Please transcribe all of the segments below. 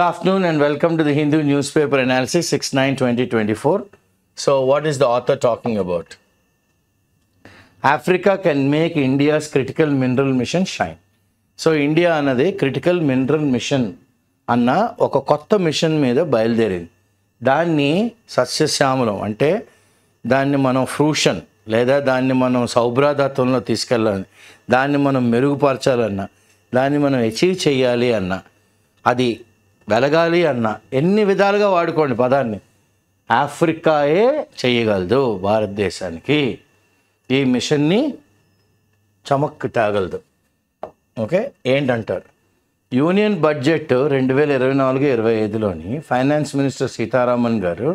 Good afternoon and welcome to the Hindu newspaper analysis 6/9/2024. So what is the author talking about? Africa can make India's critical mineral mission shine. So India అన్నది critical mineral mission అన్న ఒక కొత్త machine మీద బయలుదేరింది. దాన్ని సస్యశ్యామలం అంటే దాన్ని మనం ఫ్రూషన్ లేదా దాన్ని మనం సౌభ్రాతత్వంలో తీసుకెళ్ళాలి, దాన్ని మనం మెరుగుపరచాలన్నా, దాన్ని మనం అచీవ్ చేయాలి అన్నా, అది వెలగాలి అన్న ఎన్ని విధాలుగా వాడుకోండి పదాన్ని, ఆఫ్రికాయే చేయగలదు భారతదేశానికి. ఈ మిషన్ని చమక్కు తాగలదు. ఓకే, ఏంటంటారు? యూనియన్ బడ్జెట్ 2024-25లోని finance minister Sitharaman garu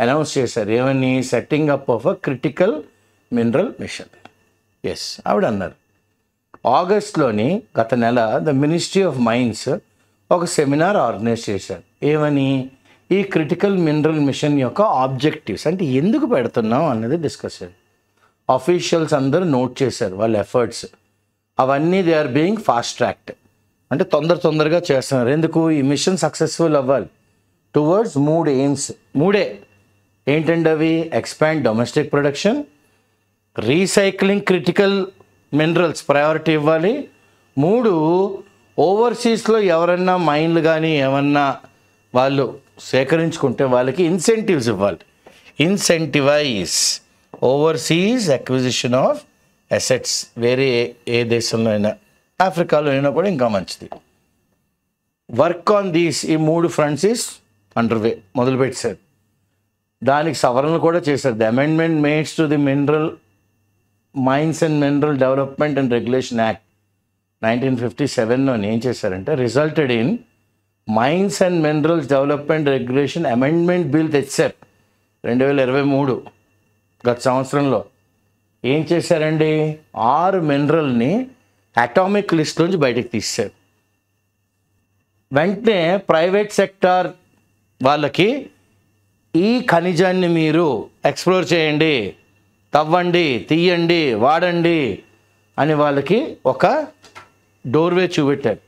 announce చేశారు. ఏమని? Setting up of a critical mineral mission. Yes, ఆవిడ అన్నారు. ఆగస్ట్లోని గత నెల ద మినిస్ట్రీ ఆఫ్ మైన్స్ ఒక సెమినార్ ఆర్గనైజ్ చేశారు. ఏమని? ఈ క్రిటికల్ మినరల్ మిషన్ యొక్క ఆబ్జెక్టివ్స్ అంటే ఎందుకు పెడుతున్నాం అన్నది డిస్కస్ చేయాలి. ఆఫీషియల్స్ అందరూ నోట్ చేశారు వాళ్ళ ఎఫర్ట్స్. అవన్నీ they are being fast tracked అంటే తొందరగా చేస్తున్నారు. ఎందుకు? ఈ మిషన్ సక్సెస్ఫుల్ అవ్వాలి టువర్డ్స్ 3 ఎయిమ్స్. 3 ఏంటండి అవి? Expand domestic production, recycling critical minerals priority ఇవ్వాలి, 3 ఓవర్సీస్లో ఎవరన్నా మైన్లు కానీ ఏమన్నా వాళ్ళు సేకరించుకుంటే వాళ్ళకి ఇన్సెంటివ్స్ ఇవ్వాలి. Incentivise overseas acquisition of assets. వేరే ఏ దేశంలో అయినా, ఆఫ్రికాలో అయినా కూడా ఇంకా మంచిది. వర్క్ ఆన్ దీస్, ఈ 3 ఫ్రంట్స్ ఈస్ అండర్వే, మొదలుపెట్టారు. దానికి సవరణలు కూడా చేశారు. The amendment made to the mineral mines and mineral development and regulation act 1957లోని ఏం చేశారంటే resulted in mines and minerals development regulation amendment bill తెచ్చారు 2023 గత సంవత్సరంలో. ఏం చేశారండి? 6 మినరల్ని అటామిక్ లిస్ట్ నుంచి బయటకు తీశారు. వెంటనే ప్రైవేట్ సెక్టార్ వాళ్ళకి ఈ ఖనిజాన్ని మీరు ఎక్స్ప్లోర్ చేయండి, తవ్వండి, తీయండి, వాడండి అని వాళ్ళకి ఒక డోర్వే చూపెట్టారు.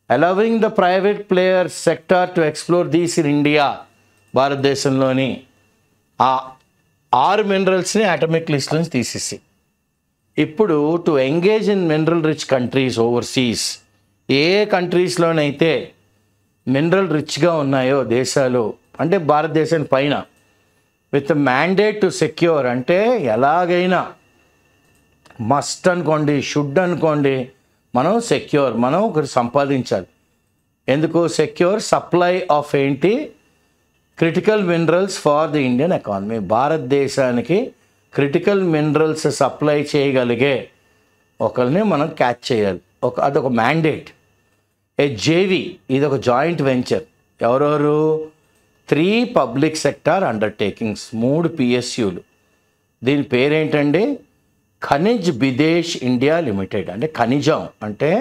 Allowing the private player sector to explore these in India. భారతదేశంలోని ఆ 6 మినరల్స్ని అటామిక్ లిస్ట్ నుంచి తీసేసి ఇప్పుడు to engage in mineral rich countries overseas. ఏ కంట్రీస్లోనైతే మినరల్ రిచ్గా ఉన్నాయో దేశాలు అంటే భారతదేశం పైన, విత్ మ్యాండేట్ టు సెక్యూర్ అంటే ఎలాగైనా మస్ట్ అనుకోండి, షుడ్ అనుకోండి, మనం సెక్యూర్, మనం ఒకటి సంపాదించాలి. ఎందుకు? సెక్యూర్ సప్లై ఆఫ్ ఏంటి? Critical minerals for the Indian economy. భారతదేశానికి క్రిటికల్ మినరల్స్ సప్లై చేయగలిగే ఒకరిని మనం క్యాచ్ చేయాలి. అదొక మ్యాండేట్. ఏ జేవి, ఇది ఒక జాయింట్ వెంచర్. ఎవరెవరు? 3 పబ్లిక్ సెక్టార్ అండర్టేకింగ్స్, 3 పిఎస్యులు. దీని పేరేంటండి? ఖనిజ్ బిదేశ్ ఇండియా లిమిటెడ్. అంటే ఖనిజం అంటే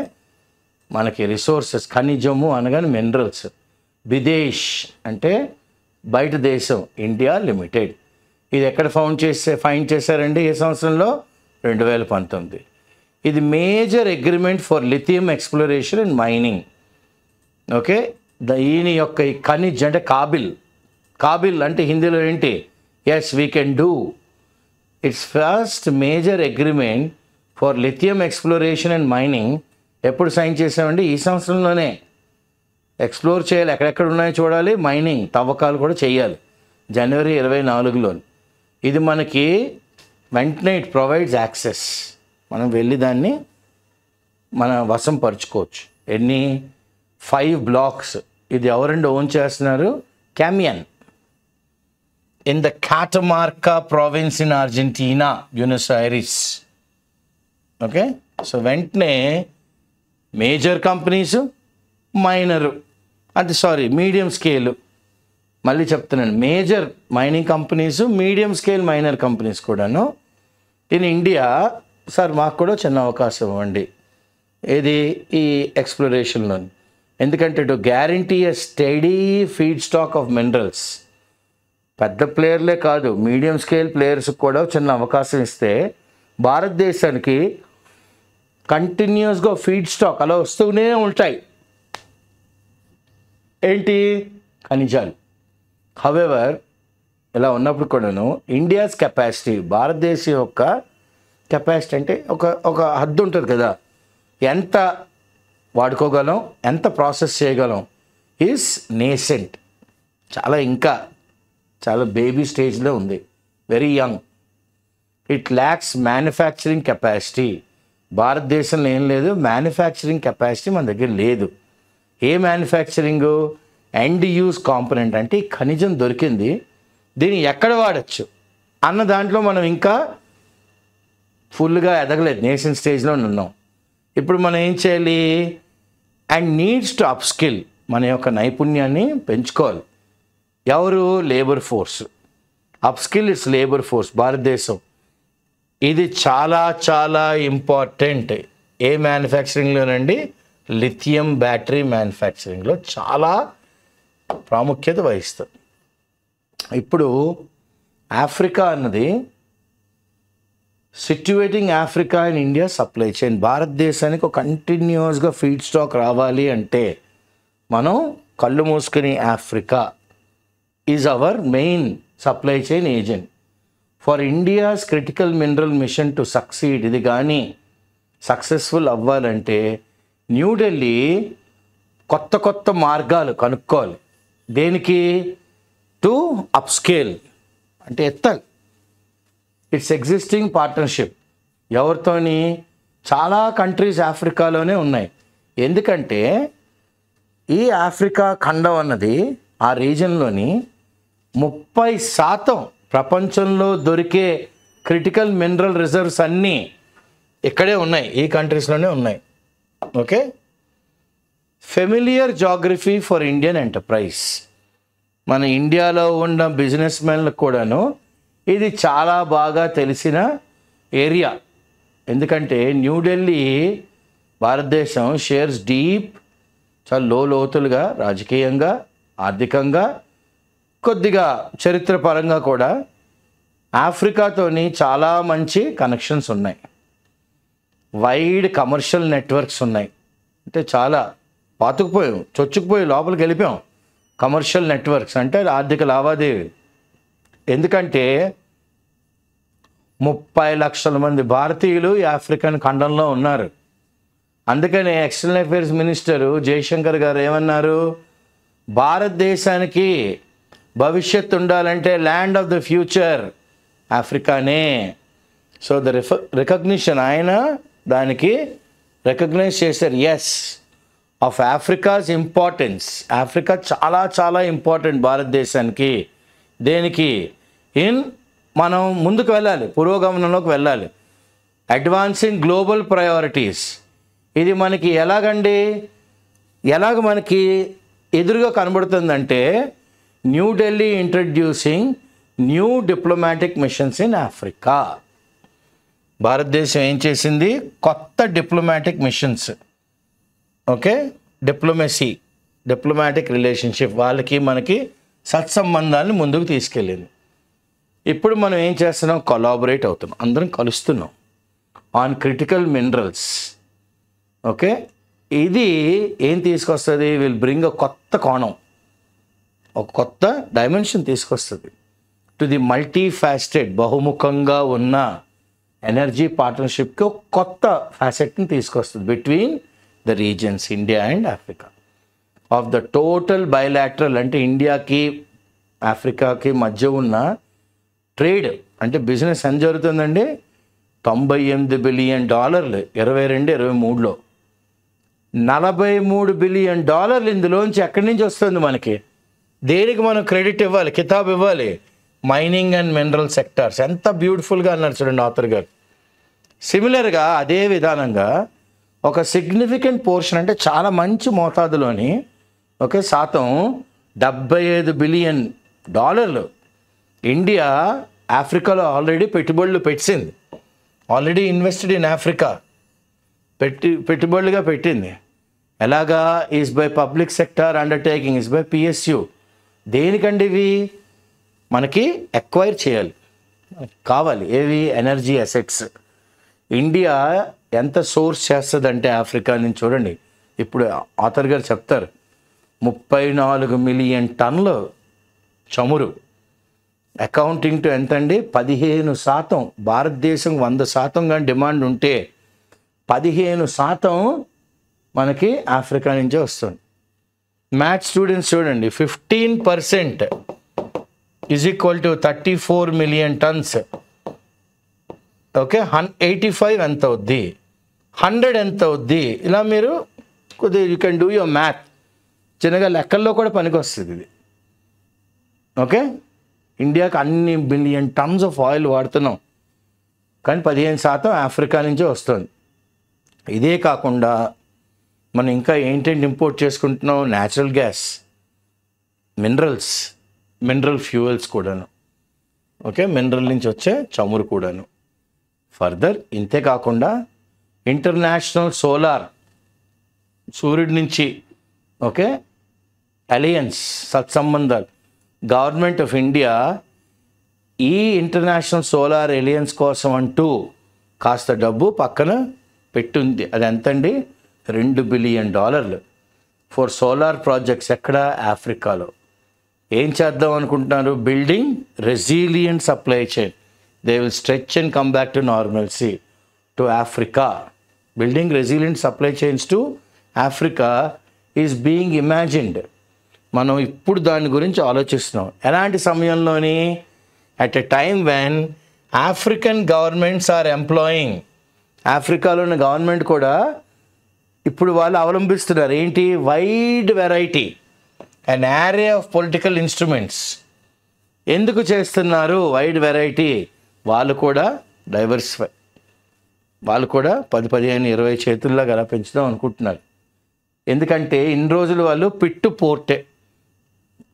మనకి రిసోర్సెస్, ఖనిజము అనగానే మినరల్స్, బిదేశ్ అంటే బయట దేశం, ఇండియా లిమిటెడ్. ఇది ఎక్కడ ఫైండ్ చేశారండి? ఏ సంవత్సరంలో? 2019. ఇది major agreement for lithium exploration and mining. Okay, ఈయన యొక్క ఈ ఖనిజ్ అంటే కాబిల్ అంటే హిందీలో ఏంటి? Yes, we can do. It's first major agreement for lithium exploration and mining. ఎప్పుడు సైన్ చేసామండి? ఈ సంవత్సరంలోనే. ఎక్స్ప్లోర్ చేయాలి, ఎక్కడెక్కడ ఉన్నాయో చూడాలి, మైనింగ్ తవ్వకాలు కూడా చేయాలి, జనవరి 24లో. ఇది మనకి వెంటనే ఇట్ ప్రొవైడ్స్ యాక్సెస్, మనం వెళ్ళి దాన్ని మన వశం పరుచుకోవచ్చు. ఎన్ని? 5 బ్లాక్స్. ఇది ఎవరండి ఓన్ చేస్తున్నారు? Camyen in the Catamarca province in Argentina, Buenos Aires. Okay, so వెంటనే మేజర్ కంపెనీస్, మైనరు అంటే మీడియం స్కేలు, మళ్ళీ చెప్తున్నాను, major mining companies, medium scale minor companies కూడాను ఇన్ ఇండియా. సార్ మాకు కూడా చిన్న అవకాశం ఇవ్వండి, ఏది? ఈ ఎక్స్ప్లోరేషన్లో. ఎందుకంటే to guarantee a steady feed stock of minerals. పెద్ద ప్లేయర్లే కాదు, మీడియం స్కేల్ ప్లేయర్స్కి కూడా చిన్న అవకాశం ఇస్తే భారతదేశానికి కంటిన్యూస్గా ఫీడ్ స్టాక్ అలా వస్తూనే ఉంటాయి. ఏంటి? ఖనిజాలు. హవెవర్ ఇలా ఉన్నప్పుడు కూడాను ఇండియాస్ కెపాసిటీ, భారతదేశం యొక్క కెపాసిటీ అంటే ఒక హద్దు ఉంటుంది కదా, ఎంత వాడుకోగలం, ఎంత ప్రాసెస్ చేయగలం, ఈజ్ నేసెంట్. ఇంకా చాలా బేబీ స్టేజ్లో ఉంది, very young. It lakhs manufacturing capacity. భారతదేశంలో ఏం లేదు, మ్యానుఫ్యాక్చరింగ్ కెపాసిటీ మన దగ్గర లేదు. ఏ మ్యానుఫ్యాక్చరింగు? ఎండ్ యూజ్ కాంపోనెంట్, అంటే ఈ ఖనిజం దొరికింది, దీన్ని ఎక్కడ వాడచ్చు అన్న దాంట్లో మనం ఇంకా ఫుల్గా ఎదగలేదు, నేషన్ స్టేజ్లో ఉన్నాం. ఇప్పుడు మనం ఏం చేయాలి? అండ్ నీడ్స్ టు అప్స్కిల్, మన యొక్క నైపుణ్యాన్ని పెంచుకోవాలి. ఎవరు? Labour force. Upskill its labour force. భారతదేశం ఇది చాలా చాలా ఇంపార్టెంట్. ఏ మ్యానుఫ్యాక్చరింగ్లోనండి? లిథియం బ్యాటరీ మ్యానుఫ్యాక్చరింగ్లో చాలా ప్రాముఖ్యత వహిస్తుంది. ఇప్పుడు ఆఫ్రికా అన్నది situating Africa and India supply chain. భారతదేశానికి ఒక కంటిన్యూస్గా ఫీడ్ స్టాక్ రావాలి అంటే మనం కళ్ళు మూసుకుని Africa is our main supply chain agent for India's critical mineral mission to succeed. ఇది కానీ సక్సెస్ఫుల్ అవ్వాలంటే న్యూఢిల్లీ కొత్త మార్గాలు కనుక్కోవాలి. దేనికి? టు అప్స్కేల్, అంటే ఎత్తాలి. Its existing partnership. ఎవరితోని? చాలా కంట్రీస్ ఆఫ్రికాలోనే ఉన్నాయి. ఎందుకంటే ఈ ఆఫ్రికా ఖండం అన్నది ఆ రీజన్లోని 30% ప్రపంచంలో దొరికే క్రిటికల్ మినరల్ రిజర్వ్స్ అన్నీ ఇక్కడే ఉన్నాయి, ఈ కంట్రీస్లోనే ఉన్నాయి. Okay. Familiar geography for Indian enterprise. మన ఇండియాలో ఉన్న బిజినెస్ మెన్లకు కూడాను ఇది చాలా బాగా తెలిసిన ఏరియా. ఎందుకంటే న్యూఢిల్లీ భారతదేశం షేర్స్ డీప్, చాలా లోతులుగా, రాజకీయంగా, ఆర్థికంగా, కొద్దిగా చరిత్రపరంగా కూడా ఆఫ్రికాతోని చాలా మంచి కనెక్షన్స్ ఉన్నాయి. వైడ్ కమర్షియల్ నెట్వర్క్స్ ఉన్నాయి. అంటే చాలా పాతుకుపోయాం, చొచ్చుకుపోయి లోపలికి వెళ్ళిపోయాం. కమర్షియల్ నెట్వర్క్స్ అంటే ఆర్థిక లావాదేవీ. ఎందుకంటే 30 లక్షల మంది భారతీయులు ఈ ఆఫ్రికన్ ఖండంలో ఉన్నారు. అందుకనే ఎక్స్టర్నల్ అఫైర్స్ మినిస్టరు జయశంకర్ గారు ఏమన్నారు? భారతదేశానికి భవిష్యత్తు ఉండాలంటే ల్యాండ్ ఆఫ్ ద ఫ్యూచర్ ఆఫ్రికానే. సో ద రికగ్నిషన్, ఆయన దానికి రికగ్నైజ్ చేశారు. Yes, of Africa's importance. Africa చాలా చాలా ఇంపార్టెంట్ భారతదేశానికి. దేనికి? మనం ముందుకు వెళ్ళాలి, పురోగమనంలోకి వెళ్ళాలి. Advancing global priorities. ఇది మనకి ఎలాగ మనకి ఎదురుగా కనబడుతుందంటే New Delhi introducing new diplomatic missions in Africa. భారతదేశం ఏం చేసింది? కొత్త diplomatic missions. Okay, diplomatic relationship, వాళ్ళకి మనకి సత్సంబంధాలను ముందుకు తీసుకెళ్ళింది. ఇప్పుడు మనం ఏం చేస్తున్నాం? కొలాబరేట్ అవుతున్నాం, అందరం కలుస్తున్నాం ఆన్ క్రిటికల్ మినరల్స్. ఓకే, ఇది ఏం తీసుకొస్తుంది? విల్ బ్రింగ్ కొత్త కోణం, ఒక కొత్త డైమెన్షన్ తీసుకొస్తుంది టు ది మల్టీ ఫ్యాస్టెడ్, బహుముఖంగా ఉన్న ఎనర్జీ పార్ట్నర్షిప్కి ఒక కొత్త ఫ్యాసెట్ని తీసుకొస్తుంది between the reasons India and Africa. Of the total bilateral, అంటే ఇండియాకి ఆఫ్రికాకి మధ్య ఉన్న ట్రేడ్, అంటే బిజినెస్ ఎంత జరుగుతుందండి? $98 బిలియన్ 22-23లో. $43 బిలియన్ ఇందులోంచి ఎక్కడి నుంచి వస్తుంది మనకి? దేనికి మనం క్రెడిట్ ఇవ్వాలి, కితాబ్ ఇవ్వాలి? Mining and mineral sectors. ఎంత బ్యూటిఫుల్గా అన్నారు చూడండి ఆథర్ గారు. సిమిలర్గా అదే విధానంగా ఒక సిగ్నిఫికెంట్ పోర్షన్, అంటే చాలా మంచి మోతాదులోని శాతం $75 బిలియన్ ఇండియా ఆఫ్రికాలో ఆల్రెడీ పెట్టుబడులు పెట్టింది. ఆల్రెడీ ఇన్వెస్టెడ్ ఇన్ ఆఫ్రికా, పెట్టుబడులుగా పెట్టింది. ఎలాగా? Is by public sector undertaking, is by PSU. దేనికండి ఇవి? మనకి ఎక్వైర్ చేయాలి, కావాలి. ఏవి? Energy assets. ఇండియా ఎంత సోర్స్ చేస్తుందంటే ఆఫ్రికా నుంచి చూడండి. ఇప్పుడు ఆథర్ గారు చెప్తారు, 34 మిలియన్ టన్నులు చమురు. అకౌంటింగ్ టు ఎంతండి? 15%. భారతదేశం 100% కానీ డిమాండ్ ఉంటే 15% మనకి ఆఫ్రికా నుంచే వస్తుంది. మ్యాథ్స్ స్టూడెంట్స్ చూడండి, 15% is equal to 34 million tons. Okay, 85 ఎంత అవుద్ది, 100 ఎంత అవుద్ది? ఇలా మీరు కొద్దిగా you can do your math. చిన్నగా లెక్కల్లో కూడా పనికి వస్తుంది ఇది. ఓకే, ఇండియాకి అన్ని బిలియన్ టన్స్ ఆఫ్ ఆయిల్ వాడుతున్నాం, కానీ 15% ఆఫ్రికా నుంచే వస్తుంది. ఇదే కాకుండా మనం ఇంకా ఏంటంటే ఇంపోర్ట్ చేసుకుంటున్నాం? న్యాచురల్ గ్యాస్, మినరల్ ఫ్యూయల్స్ కూడాను. ఓకే, మినరల్ నుంచి వచ్చే చమురు కూడాను. ఫర్దర్ ఇంతే కాకుండా ఇంటర్నేషనల్ సోలార్, సూర్యుడి నుంచి ఓకే అలయన్స్, సత్సంబంధాలు. గవర్నమెంట్ ఆఫ్ ఇండియా ఈ ఇంటర్నేషనల్ సోలార్ అలయన్స్ కోసం అంటూ కాస్త డబ్బు పక్కన పెట్టుంది. అది ఎంతండి? $2 బిలియన్ ఫర్ సోలార్ ప్రాజెక్ట్స్. ఎక్కడ? ఆఫ్రికాలో. ఏం చేద్దాం అనుకుంటున్నారు? Building resilient supply chain. They will stretch and come back to normalcy to Africa. Building resilient supply chains to Africa is being imagined. మనం ఇప్పుడు దాని గురించి ఆలోచిస్తున్నాం. ఎలాంటి సమయంలోని? At a time when African governments are employing. ఆఫ్రికాలో ఉన్న government కూడా ఇప్పుడు వాళ్ళు అవలంబిస్తున్నారు ఏంటి? Wide variety and array of political instruments. ఎందుకు చేస్తున్నారు వైడ్ వెరైటీ? వాళ్ళు కూడా డైవర్సిఫై, వాళ్ళు కూడా 10, 15, 20 చేతుల్లాగా అలా పెంచుదాం అనుకుంటున్నారు. ఎందుకంటే ఇన్ని రోజులు వాళ్ళు పిట్టు పోర్టే,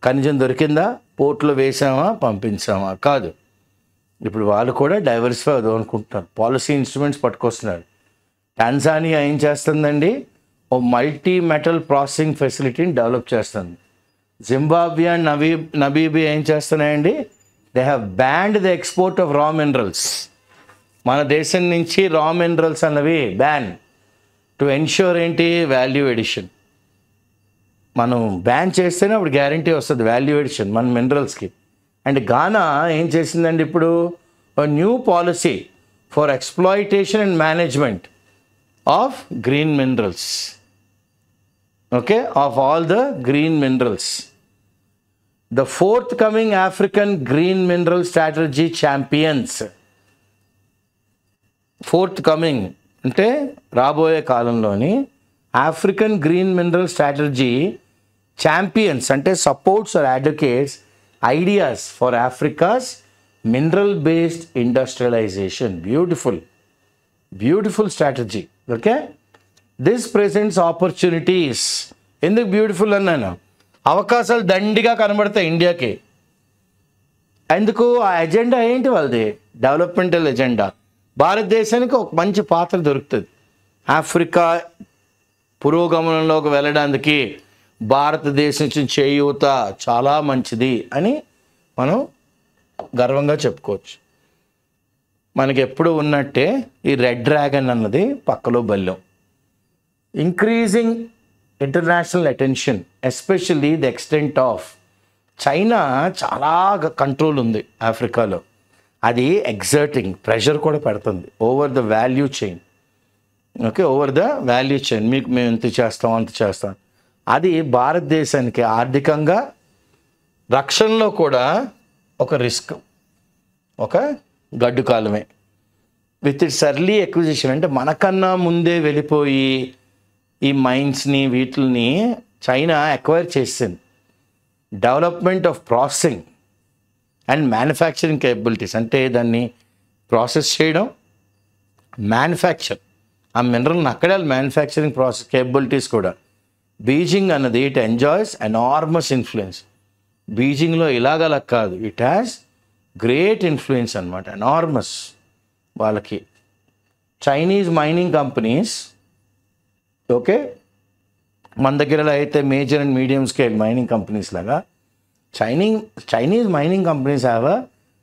ఖనిజం దొరికిందా పోర్ట్లో వేసామా పంపించామా, కాదు. ఇప్పుడు వాళ్ళు కూడా డైవర్సిఫై అవుదాం అనుకుంటున్నారు, పాలసీ ఇన్స్ట్రుమెంట్స్ పట్టుకొస్తున్నారు. టాంజానియా ఏం చేస్తుందండి? ఓ మల్టీ మెటల్ ప్రాసెసింగ్ ఫెసిలిటీని డెవలప్ చేస్తుంది. జింబాబ్వే అండ్ నమీబియా ఏం చేస్తున్నాయండి? They have banned the export of raw minerals. మన దేశం నుంచి రా మినరల్స్ అన్నవి బ్యాన్ టు ఎన్ష్యూర్ ఏంటి? Value addition. మనం బ్యాన్ చేస్తేనే అప్పుడు గ్యారంటీ వస్తుంది వాల్యూ ఎడిషన్ మన మినరల్స్కి. అండ్ గానా ఏం చేసిందండి ఇప్పుడు? New policy for exploitation and management of green minerals. Okay, of all the green minerals. The fourth coming African green mineral strategy champions. Fourth coming అంటే రాబోయే కాలంలోని African green mineral strategy champions అంటే supports are advocates ideas for Africa's mineral based industrialisation. Beautiful strategy. Okay, this presents opportunities. ఎందుకు beautiful అన్నాను? అవకాశాలు దండిగా కనబడతాయి ఇండియాకి. ఎందుకు? ఆ ఎజెండా ఏంటి వాళ్ళది? Developmental agenda. భారతదేశానికి ఒక మంచి పాత్ర దొరుకుతుంది. ఆఫ్రికా పురోగమనంలోకి వెళ్ళడానికి భారతదేశం నుంచి చేయూత చాలా మంచిది అని మనం గర్వంగా చెప్పుకోవచ్చు. మనకి ఎప్పుడు ఉన్నట్టే ఈ రెడ్ డ్రాగన్ అన్నది పక్కలో బల్యం. Increasing international attention, especially the extent of China చాలా కంట్రోల్ ఉంది ఆఫ్రికాలో. అది ఎగ్జర్టింగ్ ప్రెషర్ కూడా పెడుతుంది over the value chain. Okay, over the value chain. మీకు మేము ఇంత చేస్తాం అంత చేస్తాం. అది భారతదేశానికి ఆర్థికంగా రక్షణలో కూడా ఒక రిస్క్, ఒక గడ్డు కాలమే. విత్ ఇట్స్ ఎర్లీ ఎక్విజిషన్ అంటే మనకన్నా ముందే వెళ్ళిపోయి ఈ మైన్స్ని వీటిని చైనా ఎక్వైర్ చేసింది. Development of processing and manufacturing capabilities అంటే దాన్ని ప్రాసెస్ చేయడం, మ్యానుఫ్యాక్చర్, ఆ మినరల్ని అక్కడే మ్యానుఫ్యాక్చరింగ్ ప్రాసెస్ కేపబిలిటీస్ కూడా. బీజింగ్ అన్నది ఇట్ ఎంజాయ్స్ ఎనార్మస్ ఇన్ఫ్లుయెన్స్. బీజింగ్లో ఇలాగలా కాదు, ఇట్ హ్యాస్ గ్రేట్ ఇన్ఫ్లుయెన్స్ అనమాట, ఎనార్మస్. వాళ్ళకి చైనీస్ మైనింగ్ కంపెనీస్ ఓకే, మన దగ్గర అయితే major and medium scale mining companies లాగా Chinese mining companies have a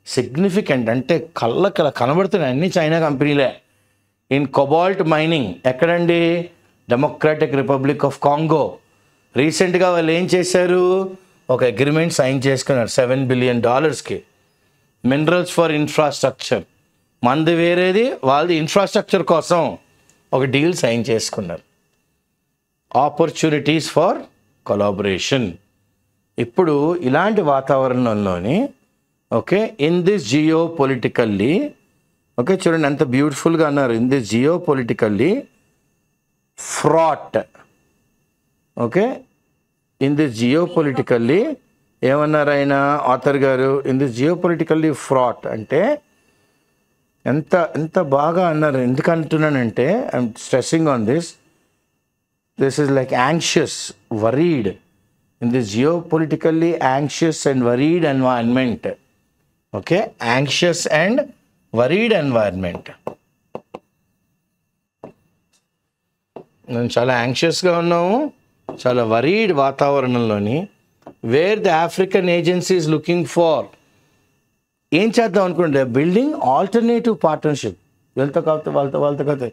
significant అంటే కళ్ళకి కనబడుతున్నాయి అన్ని చైనా కంపెనీలే. ఇన్ కొబాల్ట్ మైనింగ్ ఎక్కడండి? డెమోక్రాటిక్ రిపబ్లిక్ ఆఫ్ కాంగో, రీసెంట్గా వాళ్ళు ఏం చేశారు, ఒక అగ్రిమెంట్ సైన్ చేసుకున్నారు $7 billion మినరల్స్ ఫర్ ఇన్ఫ్రాస్ట్రక్చర్. మనది వేరేది, వాళ్ళది ఇన్ఫ్రాస్ట్రక్చర్ కోసం ఒక డీల్ సైన్ చేసుకున్నారు. Opportunities for collaboration. ఇప్పుడు ఇలాంటి వాతావరణంలోని okay in this geopolitically ఓకే చూడండి ఎంత బ్యూటిఫుల్గా అన్నారు, in this geopolitically fraught. Okay in this geopolitically ఏమన్నారు ఆయన ఆథర్ గారు, in this geopolitically fraught అంటే ఎంత ఎంత బాగా అన్నారు. ఎందుకు అంటున్నానంటే I'm stressing on this is like anxious, worried, in this geopolitically anxious and worried environment. Okay anxious and worried environment. మేము చాలా యాంగ్షియస్గా ఉన్నాము, చాలా వరీడ్ వాతావరణంలోని where the African agency is looking for ఏం చేద్దాం అనుకుంటే బిల్డింగ్ ఆల్టర్నేటివ్ పార్ట్నర్షిప్. వీళ్ళతో కాకపోతే వాళ్ళతో కాకపోతే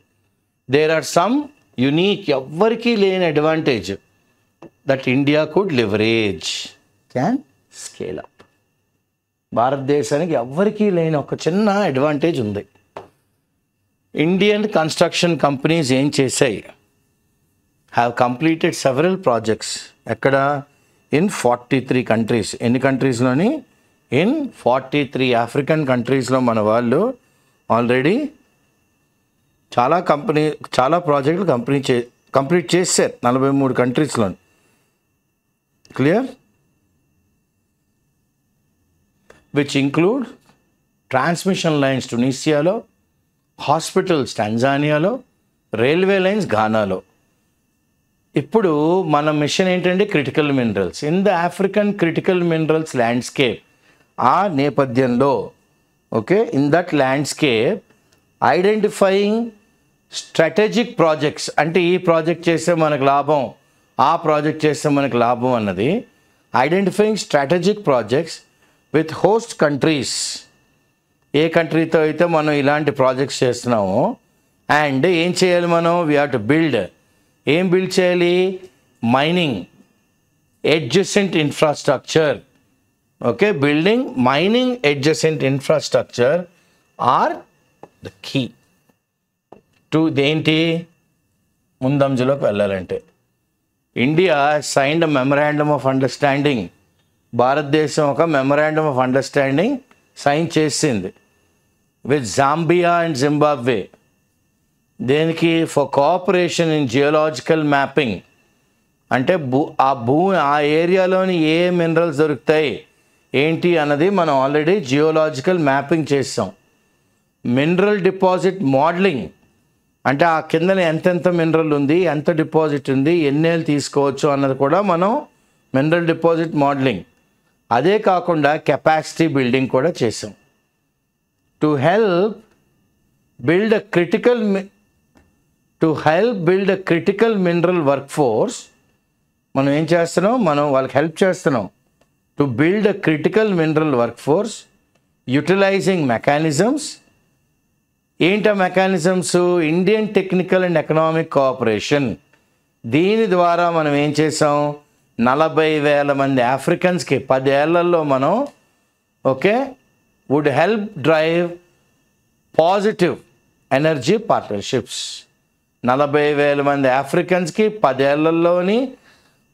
దేర్ ఆర్ సమ్ యునీక్ ఎవ్వరికీ లేని advantage that India could leverage can scale up. భారతదేశానికి ఎవ్వరికీ లేని ఒక చిన్న అడ్వాంటేజ్ ఉంది. ఇండియన్ కన్స్ట్రక్షన్ కంపెనీస్ ఏం చేశాయి, హ్యావ్ కంప్లీటెడ్ సెవరల్ ప్రాజెక్ట్స్. ఎక్కడ, ఇన్ 43 కంట్రీస్. ఎన్ని కంట్రీస్లోని, ఇన్ 43 ఆఫ్రికన్ కంట్రీస్లో మన వాళ్ళు ఆల్రెడీ చాలా ప్రాజెక్టులు కంప్లీట్ చేశారు 43 కంట్రీస్లో. Clear? Which include transmission lines టునీసియాలో, హాస్పిటల్స్ టాంజానియాలో, రైల్వే లైన్స్ ఘానాలో. ఇప్పుడు మన మిషన్ ఏంటంటే critical minerals in the African critical minerals landscape. ఆ నేపథ్యంలో okay in that landscape identifying strategic projects, అంటే ఈ ప్రాజెక్ట్ చేస్తే మనకు లాభం, ఆ ప్రాజెక్ట్ చేస్తే మనకు లాభం అన్నది identifying strategic projects with host countries. ఏ కంట్రీతో అయితే మనం ఇలాంటి ప్రాజెక్ట్స్ చేస్తున్నామో అండ్ ఏం చేయాలి మనం, వీ హ్యావ్ టు బిల్డ్. ఏం బిల్డ్ చేయాలి, mining adjacent infrastructure. Okay, building mining adjacent infrastructure are the key to దేంటి ముందంజలోకి వెళ్ళాలంటే. India signed memorandum of understanding. భారతదేశం ఒక మెమరాండమ్ ఆఫ్ అండర్స్టాండింగ్ సైన్ చేసింది విత్ జాంబియా అండ్ జింబాబ్వే. దేనికి, for cooperation in geological mapping. అంటే ఆ ఏరియాలోని ఏ minerals దొరుకుతాయి ఏంటి అన్నది మనం ఆల్రెడీ జియోలాజికల్ మ్యాపింగ్ చేస్తాం. మినరల్ డిపాజిట్ మోడలింగ్ అంటే ఆ కిందన ఎంతెంత మినరల్ ఉంది, ఎంత డిపాజిట్ ఉంది, ఎన్నేళ్ళు తీసుకోవచ్చు అన్నది కూడా మనం మినరల్ డిపాజిట్ మోడలింగ్. అదే కాకుండా కెపాసిటీ బిల్డింగ్ కూడా చేసాం. To help build a critical mineral work force మనం ఏం చేస్తున్నాం, మనం వాళ్ళకి హెల్ప్ చేస్తున్నాం. To build a critical mineral work force utilizing mechanisms. ఏంటా mechanisms, Indian technical and economic cooperation. దీని ద్వారా మనం ఏం చేసాం, 40,000 మంది ఆఫ్రికన్స్కి 10 ఏళ్లలో మనం would help drive positive energy partnerships. 40,000 మంది ఆఫ్రికన్స్కి 10 ఏళ్లలోని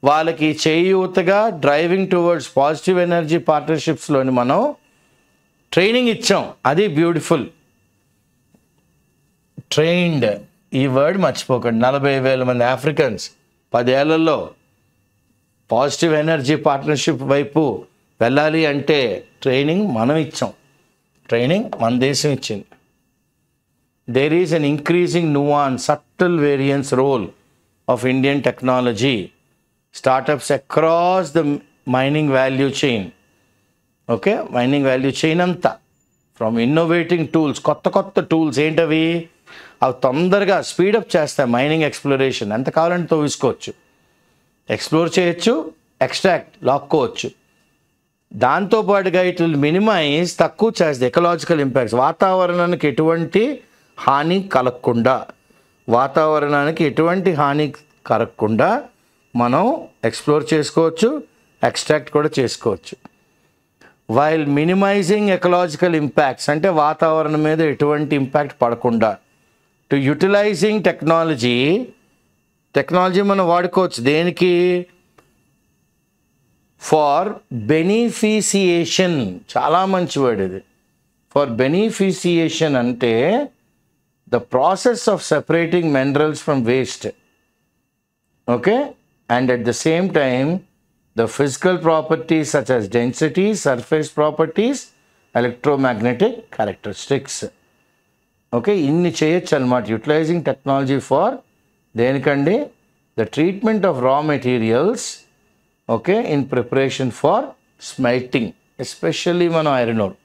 వాళ్ళకి చేయూతగా డ్రైవింగ్ టువర్డ్స్ పాజిటివ్ ఎనర్జీ పార్ట్నర్షిప్స్లోని మనం ట్రైనింగ్ ఇచ్చాం. అది బ్యూటిఫుల్. ట్రైన్డ్, ఈ వర్డ్ మర్చిపోకండి. 40,000 మంది ఆఫ్రికన్స్ 10 ఏళ్లలో పాజిటివ్ ఎనర్జీ పార్ట్నర్షిప్ వైపు వెళ్ళాలి అంటే ట్రైనింగ్ మనం ఇచ్చాం, ట్రైనింగ్ మన దేశం ఇచ్చింది. There is an increasing nuance, subtle variance role of Indian technology startups across the mining value chain. Mining value chain అంతా ఫ్రమ్ ఇన్నోవేటింగ్ టూల్స్, కొత్త టూల్స్ ఏంటవి, అవి తొందరగా స్పీడప్ చేస్తాయి మైనింగ్ ఎక్స్ప్లోరేషన్. ఎంత కావాలంటే తవ్విసుకోవచ్చు, ఎక్స్ప్లోర్ చేయొచ్చు, ఎక్స్ట్రాక్ట్ లాక్కోవచ్చు. దాంతోపాటుగా ఇట్ విల్ మినిమైజ్, తక్కువ చేస్తుంది ఎకలాజికల్ ఇంపాక్ట్స్. వాతావరణానికి ఎటువంటి హాని కలగకుండా మనం ఎక్స్ప్లోర్ చేసుకోవచ్చు, ఎక్స్ట్రాక్ట్ కూడా చేసుకోవచ్చు. వైల్ మినిమైజింగ్ ఎకలాజికల్ ఇంపాక్ట్స్, అంటే వాతావరణం మీద ఎటువంటి ఇంపాక్ట్ పడకుండా, టు యూటిలైజింగ్ టెక్నాలజీ మనం వాడుకోవచ్చు దేనికి, ఫార్ బెనిఫిసియేషన్. చాలా మంచి వర్డ్ ఇది. ఫర్ బెనిఫిసియేషన్ అంటే the process of separating minerals from waste. Okay, and at the same time the physical properties such as density, surface properties, electromagnetic characteristics. Okay, inni cheyochu anamata. Utilizing technology for denikandi, the treatment of raw materials, okay, in preparation for smelting, especially మన iron ore.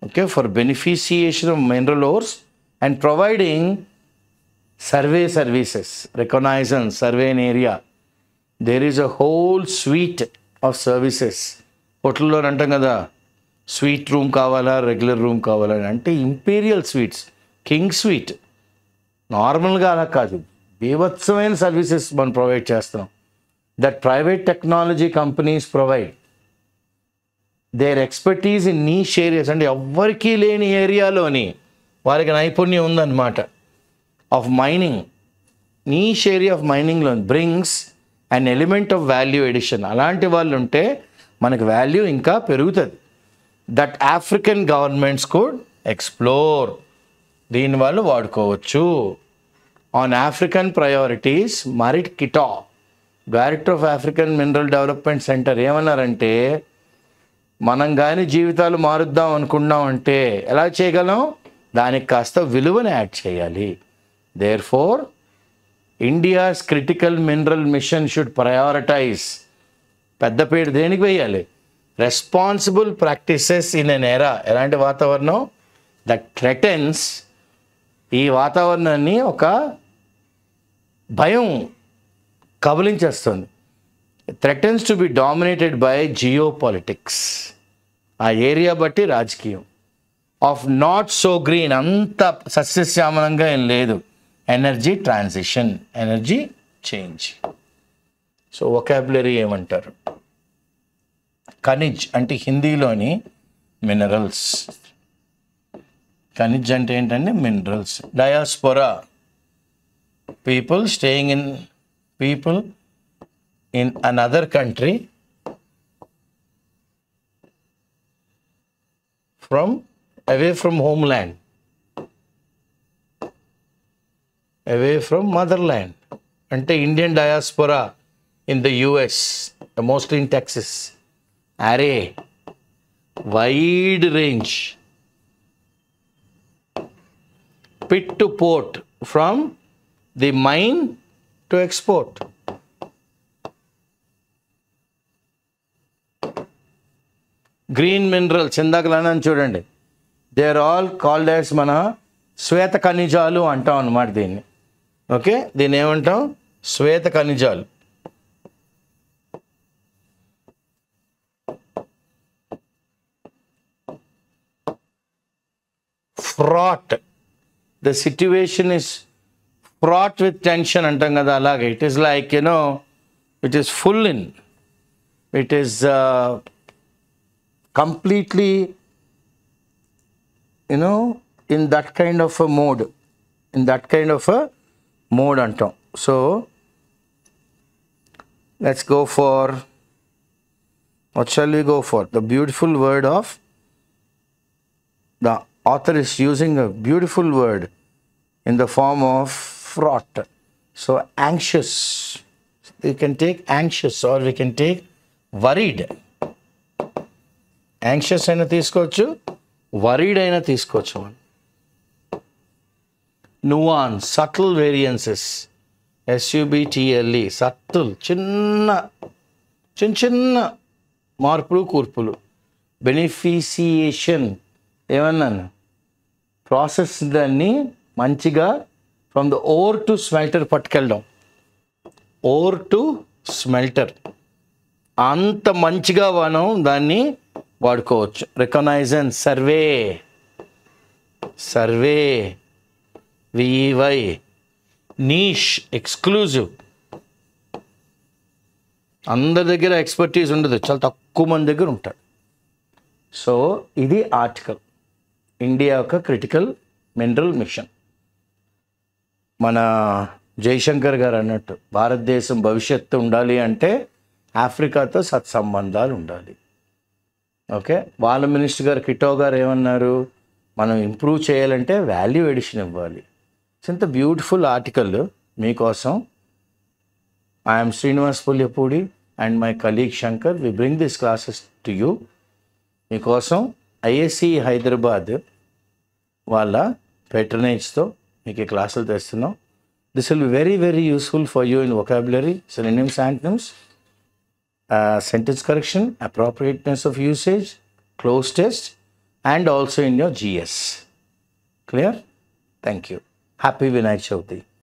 Okay, for beneficiation of mineral ores and providing survey services, reconnaissance, survey in area. There is a whole suite of services. హోటల్లో అంటాం కదా, sweet room కావాలా, regular room కావాలా అంటే imperial sweets, king sweet. నార్మల్గా అలా కాదు, బీభత్సమైన సర్వీసెస్ మనం ప్రొవైడ్ చేస్తున్నాం. That private technology companies provide their expertise in niche areas. అంటే ఎవ్వరికీ లేని ఏరియాలోని వారికి నైపుణ్యం ఉందన్నమాట. Of mining, niche area of మైనింగ్లో brings and element of value addition. అలాంటి వాళ్ళు ఉంటే మనకు వాల్యూ ఇంకా పెరుగుతుంది. That African governments could explore, దీని వాళ్ళు వాడుకోవచ్చు. On African priorities, Marit Kitaw, director of African mineral development centre ఏమన్నారంటే, మనం కానీ జీవితాలు మారుద్దాం అనుకున్నాం అంటే ఎలా చేయగలం, దానికి కాస్త విలువను యాడ్ చేయాలి. Therefore India's critical mineral mission should prioritize. పెద్దపేట దేనికి వేయాలి, రెస్పాన్సిబుల్ ప్రాక్టీసెస్ ఇన్ ఎన్ ఎరా. ఎలాంటి వాతావరణం, దట్ థ్రెటన్స్, ఈ వాతావరణాన్ని ఒక భయం కబలించేస్తుంది. Threatens to be dominated by geopolitics, ఆ ఏరియా బట్టి రాజకీయం. ఆఫ్ నాట్ సో గ్రీన్, అంత సస్యశ్యామలంగా ఏం లేదు. Energy transition, energy change. So vocabulary ఏమంటారు, ఖనిజ్ అంటే హిందీలోని మినరల్స్. ఖనిజ్ అంటే ఏంటంటే minerals. Diaspora, people staying in, people in another country from away from homeland, away from motherland. అంటే Indian diaspora in the US, mostly in Texas. Array, wide range. Pit to port, from the mine to export. Green minerals ఇందాకలన్నాను చూడండి, they are all called as మన శ్వేత ఖనిజాలు అంటాం అన్నమాట దీన్ని. Okay, దీన్ని ఏమంటాం, శ్వేత ఖనిజాలు. Fraught, the situation is fraught with tension అంటాం కదా, అలాగే it is like you know, it is full in, it is completely, you know, in that kind of a mode, antam. So let's go for, what shall we go for? The beautiful word of, the author is using a beautiful word in the form of fraught. So anxious, we can take anxious, or we can take worried. Anxious అయినా తీసుకోవచ్చు, worried అయినా తీసుకోవచ్చు. Nuance, subtle variances, SUBTLE, subtle, చిన్న మార్పులు కూర్పులు. Beneficiation ఏమన్నాను, process దాన్ని మంచిగా from the ore to smelter పట్టుకెళ్ళడం. ఓర్ టు స్మెల్టర్ అంత మంచిగా మనం దాన్ని వాడుకోవచ్చు. Reconnaissance, survey, VEY. Niche, exclusive. అందరి దగ్గర ఎక్స్పర్టీస్ ఉండదు, చాలా తక్కువ మంది దగ్గర ఉంటాడు. సో ఇది ఆర్టికల్, ఇండియా యొక్క క్రిటికల్ మినరల్ మిషన్. మన జైశంకర్ గారు అన్నట్టు భారతదేశం భవిష్యత్తు ఉండాలి అంటే ఆఫ్రికాతో సత్సంబంధాలు ఉండాలి. ఓకే, వాళ్ళ మినిస్టర్ గారు కిటో గారు ఏమన్నారు, మనం ఇంప్రూవ్ చేయాలంటే వాల్యూ ఎడిషన్ ఇవ్వాలి. ఇంత బ్యూటిఫుల్ ఆర్టికల్ మీకోసం. I'm Srinivas Pulyapudi and my colleague Shankar, we bring this classes to you. మీకోసం ఐఎస్సి హైదరాబాద్ వాళ్ళ పెట్రనేజ్తో మీకు ఈ క్లాసులు తెస్తున్నాం. This will be very very useful for you in vocabulary, synonyms, antonyms, sentence correction, appropriateness of usage, close test, and also in your GS. Clear? Thank you. Happy Vinayak Chauthi.